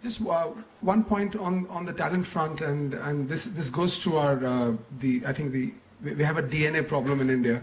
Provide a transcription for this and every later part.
Just one point on the talent front, and this goes to our we have a DNA problem in India.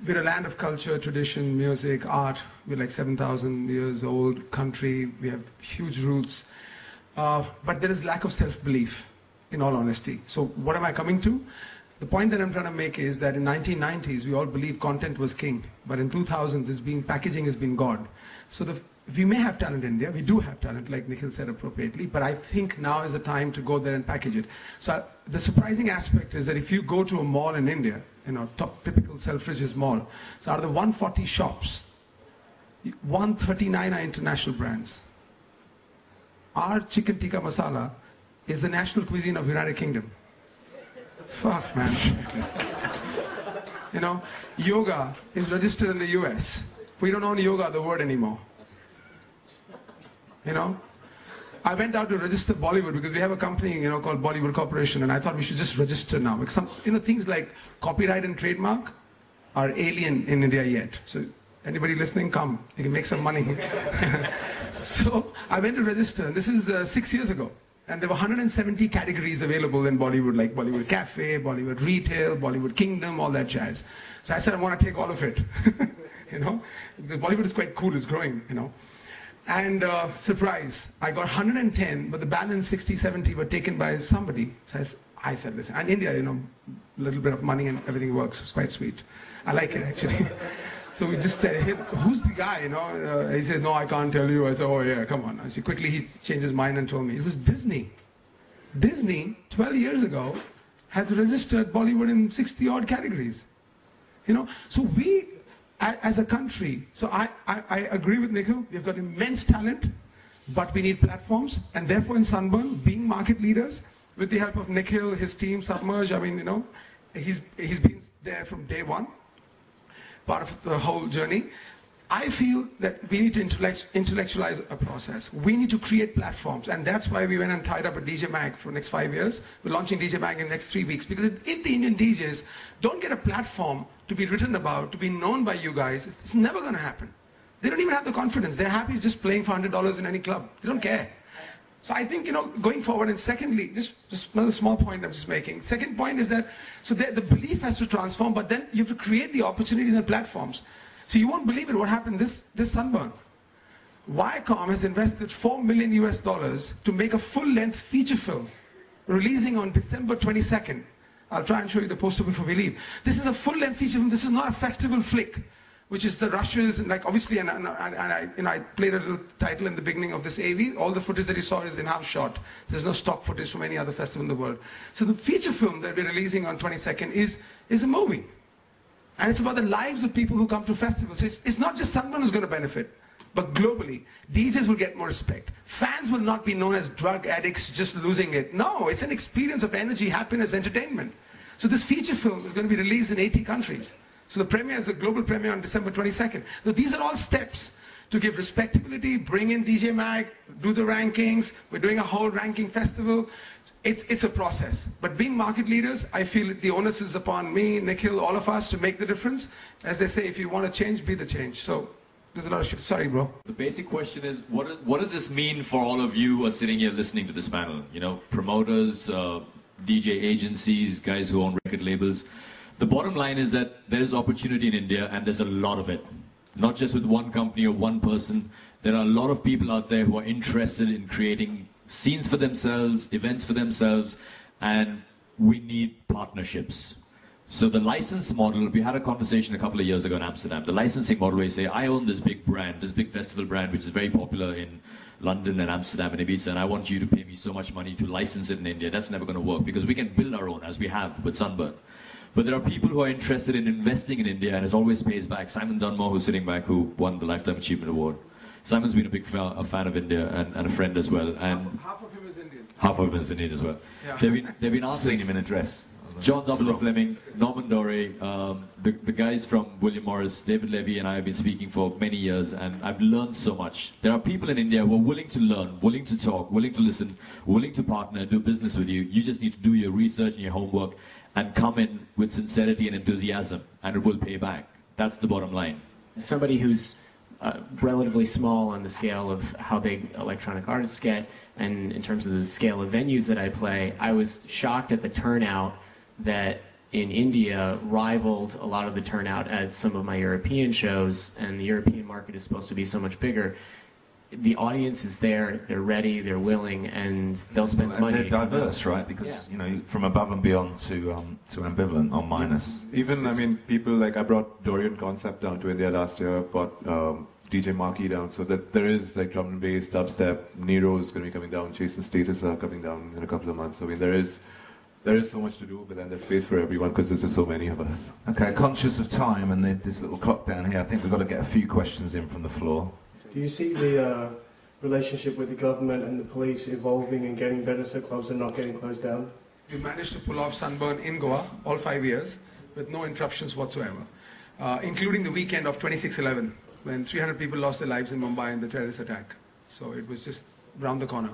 We're a land of culture, tradition, music, art. We're like 7,000 years old country. We have huge roots, but there is lack of self-belief, in all honesty. So what am I coming to? The point that I'm trying to make is that in 1990s we all believed content was king, but in 2000s packaging has been God. So we may have talent in India, we do have talent, like Nikhil said appropriately, but I think now is the time to go there and package it. So the surprising aspect is that if you go to a mall in India, typical Selfridges mall, so out of the 140 shops, 139 are international brands. Our chicken tikka masala is the national cuisine of United Kingdom. Fuck, man. Yoga is registered in the US. We don't own yoga, the word, anymore. I went out to register Bollywood because we have a company, called Bollywood Corporation, and I thought we should just register now. Because things like copyright and trademark are alien in India yet. So anybody listening, come. You can make some money. So I went to register, and this is 6 years ago. And there were 170 categories available in Bollywood, like Bollywood Cafe, Bollywood Retail, Bollywood Kingdom, all that jazz. So I said, I want to take all of it. Bollywood is quite cool, it's growing, And surprise, I got 110, but the balance 60, 70 were taken by somebody. So I said, listen, and India, a little bit of money and everything works. It's quite sweet. I like it, actually. So we just said, hey, who's the guy, He says, no, I can't tell you. I said, oh yeah, come on. I said, quickly he changed his mind and told me. It was Disney. Disney, 12 years ago, has registered Bollywood in 60 odd categories. So we, as a country, so I agree with Nikhil, we've got immense talent, but we need platforms, and therefore in Sunburn, being market leaders, with the help of Nikhil, his team, Submerge, he's been there from day one, part of the whole journey. I feel that we need to intellectualize a process. We need to create platforms, and that's why we went and tied up a DJ Mag for the next 5 years. We're launching DJ Mag in the next 3 weeks, because if the Indian DJs don't get a platform to be written about, to be known by you guys, it's never going to happen. They don't even have the confidence. They're happy just playing for $100 in any club. They don't care. So I think, going forward, and secondly, just another small point I'm just making. Second point is that, so the belief has to transform, but then you have to create the opportunities and platforms. So you won't believe it, what happened this Sunburn. Viacom has invested $4 million to make a full-length feature film, releasing on December 22nd. I'll try and show you the poster before we leave. This is a full-length feature film. This is not a festival flick, which is the rushes, and obviously, and I played a little title in the beginning of this AV. All the footage that you saw is in-house shot. There's no stock footage from any other festival in the world. So the feature film that we're releasing on 22nd is a movie. And it's about the lives of people who come to festivals. It's not just Sunburn who's going to benefit, but globally, DJs will get more respect. Fans will not be known as drug addicts just losing it. No, it's an experience of energy, happiness, entertainment. So this feature film is going to be released in 80 countries. So the premiere is a global premiere on December 22nd. So these are all steps to give respectability, bring in DJ Mag, do the rankings. We're doing a whole ranking festival. It's a process. But being market leaders, I feel the onus is upon me, Nikhil, all of us to make the difference. As they say, if you want to change, be the change. So there's a lot of shit. Sorry, bro. The basic question is, what does this mean for all of you who are sitting here listening to this panel? Promoters, DJ agencies, guys who own record labels. The bottom line is that there is opportunity in India, and there's a lot of it. Not just with one company or one person. There are a lot of people out there who are interested in creating scenes for themselves, events for themselves, and we need partnerships. So the license model, we had a conversation a couple of years ago in Amsterdam. The licensing model where you say, I own this big brand, this big festival brand, which is very popular in London and Amsterdam and Ibiza, and I want you to pay me so much money to license it in India. That's never going to work, because we can build our own, as we have with Sunburn. But there are people who are interested in investing in India, and it always pays back. Simon Dunmore, who's sitting back, who won the Lifetime Achievement Award. Simon's been a big fan of India and a friend as well. And half of him is Indian. Half of him is Indian as well. Yeah. They've been asking him an address. John W. Fleming, Norman Doré, the guys from William Morris, David Levy, and I have been speaking for many years, and I've learned so much. There are people in India who are willing to learn, willing to talk, willing to listen, willing to partner, do business with you. You just need to do your research and your homework and come in with sincerity and enthusiasm, and it will pay back. That's the bottom line. Somebody who's relatively small on the scale of how big electronic artists get, and in terms of the scale of venues that I play, I was shocked at the turnout that in India rivaled a lot of the turnout at some of my European shows, and the European market is supposed to be so much bigger. The audience is there, they're ready, they're willing, and they'll spend money. They're diverse, right? Because, you know, from Above and Beyond to Ambivalent or Minus. Even, I mean, people like, I brought Dorian Concept down to India last year, brought DJ Marquee down, so that there is like drum and bass, dubstep, Nero is going to be coming down, Chase and Status are coming down in a couple of months. So, I mean, there is so much to do, but then there's space for everyone because there's just so many of us. Okay, conscious of time and this little clock down here, I think we've got to get a few questions in from the floor. Do you see the relationship with the government and the police evolving and getting better so clubs are not getting closed down? We managed to pull off Sunburn in Goa all 5 years with no interruptions whatsoever, including the weekend of 26/11 when 300 people lost their lives in Mumbai in the terrorist attack. So it was just round the corner.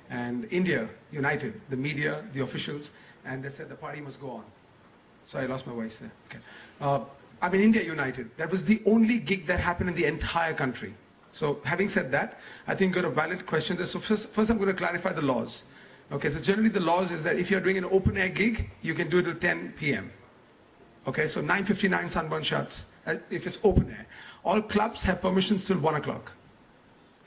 And India united, the media, the officials, and they said the party must go on. Sorry, I lost my voice there. Okay. I mean, India united. That was the only gig that happened in the entire country. So having said that, I think you've got a valid question there. So first I'm going to clarify the laws. Okay, so generally the laws is that if you're doing an open air gig, you can do it till 10 p.m. Okay, so 9:59 Sunburn shuts if it's open air. All clubs have permissions till 1 o'clock.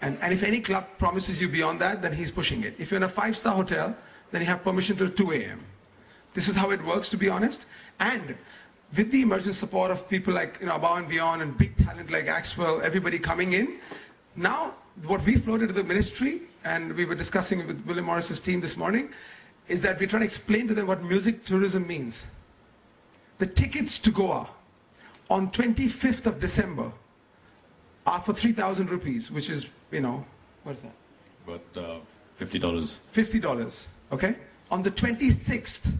And if any club promises you beyond that, then he's pushing it. If you're in a 5-star hotel, then you have permission till 2 a.m. This is how it works, to be honest. And with the emergent support of people like Above and Beyond and big talent like Axwell, everybody coming in, now what we floated to the ministry, and we were discussing with William Morris's team this morning, is that we're trying to explain to them what music tourism means. The tickets to Goa on 25th of December are for 3,000 rupees, which is, what is that? About $50. $50, okay? On the 26th,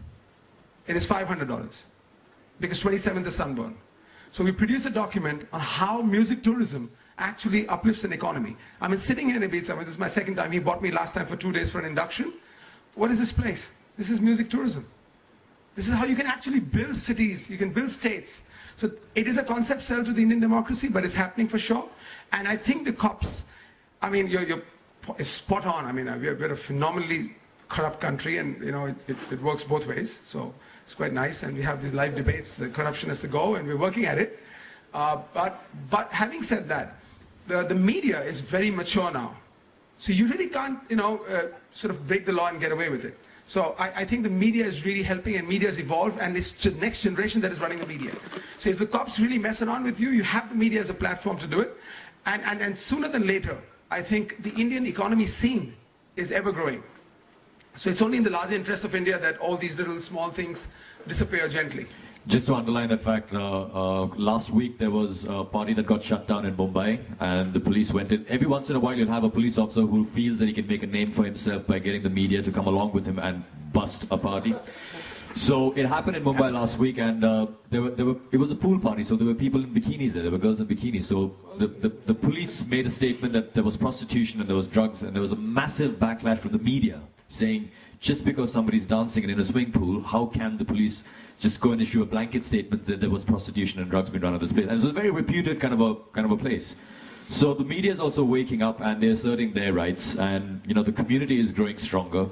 it is $500. Because 27th is Sunburn. So we produce a document on how music tourism actually uplifts an economy. I mean, sitting here in Ibiza, this is my second time, he bought me last time for 2 days for an induction. What is this place? This is music tourism. This is how you can actually build cities, you can build states. So it is a concept sell to the Indian democracy, but it's happening for sure. And I think the cops, I mean, you're spot on. I mean, we're a phenomenally corrupt country, and it works both ways. So it's quite nice, and we have these live debates. The corruption has to go, and we're working at it. But having said that, the media is very mature now. So you really can't, sort of break the law and get away with it. So I think the media is really helping, and media has evolved, and it's the next generation that is running the media. So if the cops really mess around with you, you have the media as a platform to do it. And sooner than later, I think the Indian economy scene is ever growing. So it's only in the larger interest of India that all these little small things disappear gently. Just to underline that fact, last week there was a party that got shut down in Mumbai, and the police went in. Every once in a while you'll have a police officer who feels that he can make a name for himself by getting the media to come along with him and bust a party. So it happened in Mumbai last week, and it was a pool party, so there were people in bikinis there, there were girls in bikinis. So the police made a statement that there was prostitution and there was drugs, and there was a massive backlash from the media saying, just because somebody's dancing in a swimming pool, how can the police just go and issue a blanket statement that there was prostitution and drugs being run at this place? And it's a very reputed kind of a place. So the media is also waking up, and they're asserting their rights, and the community is growing stronger.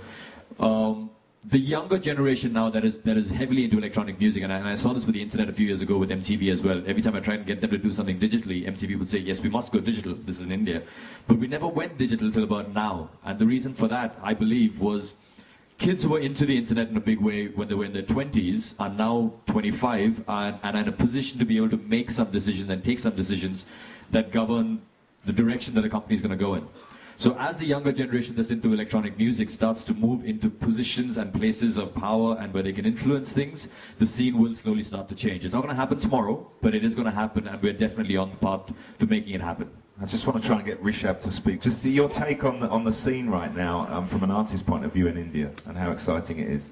The younger generation now that is heavily into electronic music, and I saw this with the internet a few years ago with MTV as well. Every time I tried to get them to do something digitally, MTV would say, yes, we must go digital, this is in India. But we never went digital till about now. And the reason for that, I believe, was kids who were into the internet in a big way when they were in their 20s are now 25 and are in a position to be able to make some decisions and take some decisions that govern the direction that a company is going to go in. So as the younger generation that's into electronic music starts to move into positions and places of power and where they can influence things, the scene will slowly start to change. It's not going to happen tomorrow, but it is going to happen, and we're definitely on the path to making it happen. I just want to try and get Rishabh to speak. Just your take on the scene right now, from an artist's point of view in India, and how exciting it is.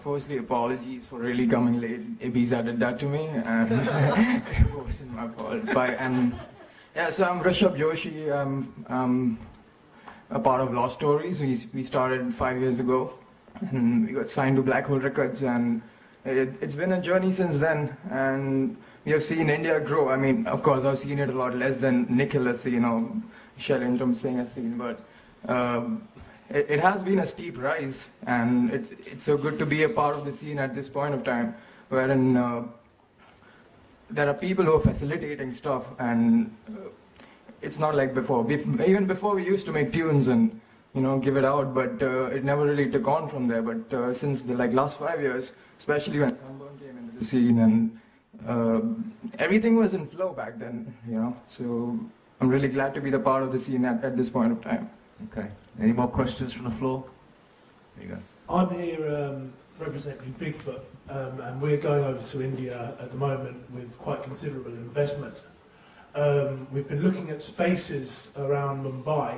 Firstly, apologies for really coming late. Ibiza did that to me, and it wasn't my fault. Yeah, so I'm Rishabh Joshi. I'm a part of Lost Stories. We started 5 years ago, and we got signed to Black Hole Records, and it's been a journey since then. And we have seen India grow. I mean, of course, I've seen it a lot less than Nikhil has seen or Shailendram Singh has seen, but it has been a steep rise, and it's so good to be a part of the scene at this point of time, wherein there are people who are facilitating stuff, and it's not like before. Even before, we used to make tunes and give it out, but it never really took on from there. But since the last 5 years, especially when Sunburn came into the scene, and everything was in flow back then, So I'm really glad to be the part of the scene at this point of time. Okay. Any more questions from the floor? There you go. I'm here representing Bigfoot, and we're going over to India at the moment with quite considerable investment. We've been looking at spaces around Mumbai,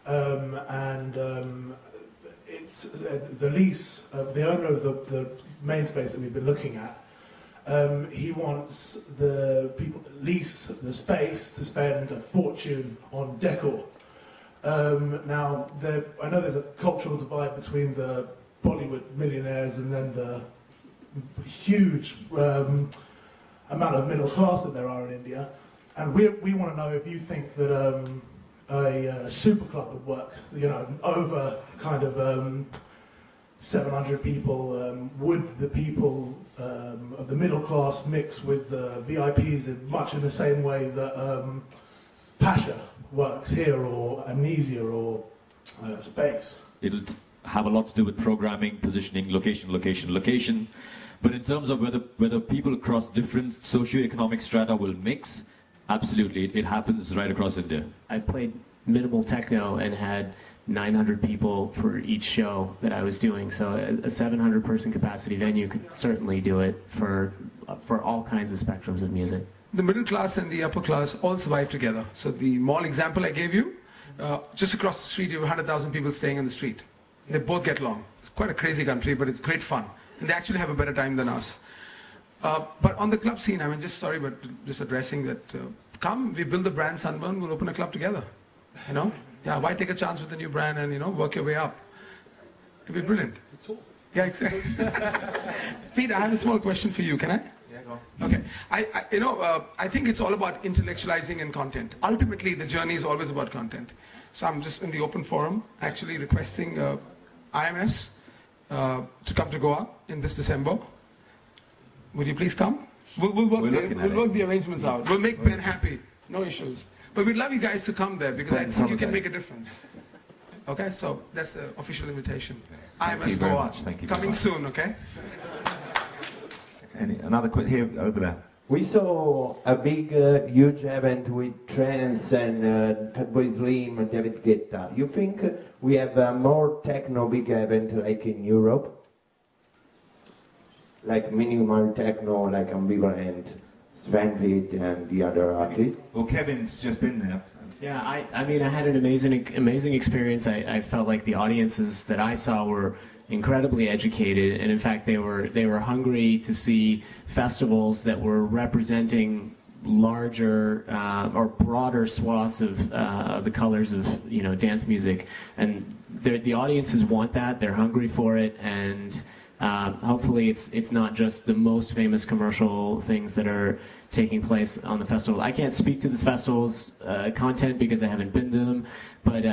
and it's the lease, the owner of the main space that we've been looking at. He wants the people that lease the space to spend a fortune on decor. Now, I know there's a cultural divide between the Bollywood millionaires and then the huge amount of middle class that there are in India. And we want to know if you think that a super club would work, over kind of 700 people. Would the people of the middle class mix with the VIPs much in the same way that Pasha works here, or Amnesia, or Space? It'll have a lot to do with programming, positioning, location. But in terms of whether people across different socioeconomic strata will mix, absolutely, it happens right across India. I played minimal techno and had 900 people for each show that I was doing. So a 700-person capacity venue could certainly do it for all kinds of spectrums of music. The middle class and the upper class all survive together. So the mall example I gave you, just across the street, you have 100,000 people staying on the street. They both get along. It's quite a crazy country, but it's great fun. And they actually have a better time than us. But on the club scene, just addressing that, come, we build the brand Sunburn, we'll open a club together. Yeah, why take a chance with a new brand and, work your way up? It'd be brilliant. Yeah, exactly. Pete, I have a small question for you. Can I? Yeah, go on. Okay. I think it's all about intellectualizing and content. Ultimately, the journey is always about content. So I'm just in the open forum, actually requesting IMS to come to Goa in this December. Would you please come? We'll work the arrangements out. We'll make Ben happy. No issues. But we'd love you guys to come there because I think you can make a difference. Okay, so that's the official invitation. IMS Goa. Thank you. Coming soon, okay? Another quick here over there. We saw a big, huge event with Trance and Fatboy Slim and David Guetta. You think we have a more techno big event like in Europe? Like minimal techno, like Ambivalent, Sven and the other artists? Well, Kevin's just been there. Yeah, I mean, I had an amazing experience. I felt like the audiences that I saw were incredibly educated, and in fact, they were hungry to see festivals that were representing larger or broader swaths of the colors of dance music, and the audiences want that. They're hungry for it, and hopefully, it's not just the most famous commercial things that are taking place on the festival. I can't speak to this festival's content because I haven't been to them, but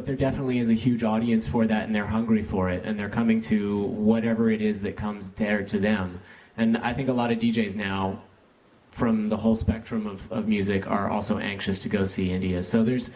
there definitely is a huge audience for that, and they're hungry for it, and they're coming to whatever it is that comes there to them. And I think a lot of DJs now, from the whole spectrum of music, are also anxious to go see India. So there's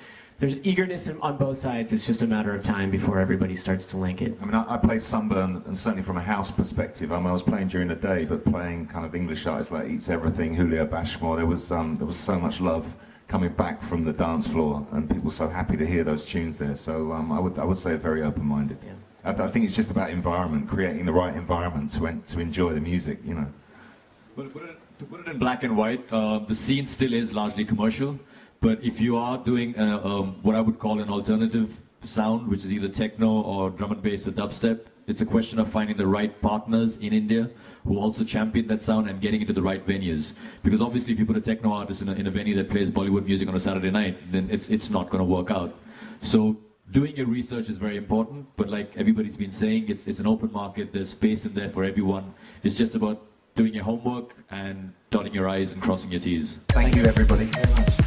eagerness on both sides. It's just a matter of time before everybody starts to link it. I mean, I played Sunburn, and certainly from a house perspective, I was playing during the day, but playing kind of English artists like Eats Everything, Julio Bashmore, there was so much love coming back from the dance floor, and people so happy to hear those tunes there. So I would say very open-minded. Yeah. I think it's just about environment, creating the right environment to enjoy the music, Well, to put it in black and white, the scene still is largely commercial. But if you are doing what I would call an alternative sound, which is either techno or drum and bass or dubstep, it's a question of finding the right partners in India who also champion that sound and getting into the right venues. Because obviously if you put a techno artist in a venue that plays Bollywood music on a Saturday night, then it's not going to work out. So doing your research is very important, but like everybody's been saying, it's an open market, there's space in there for everyone. It's just about doing your homework and dotting your I's and crossing your T's. Thank you, everybody. Very much.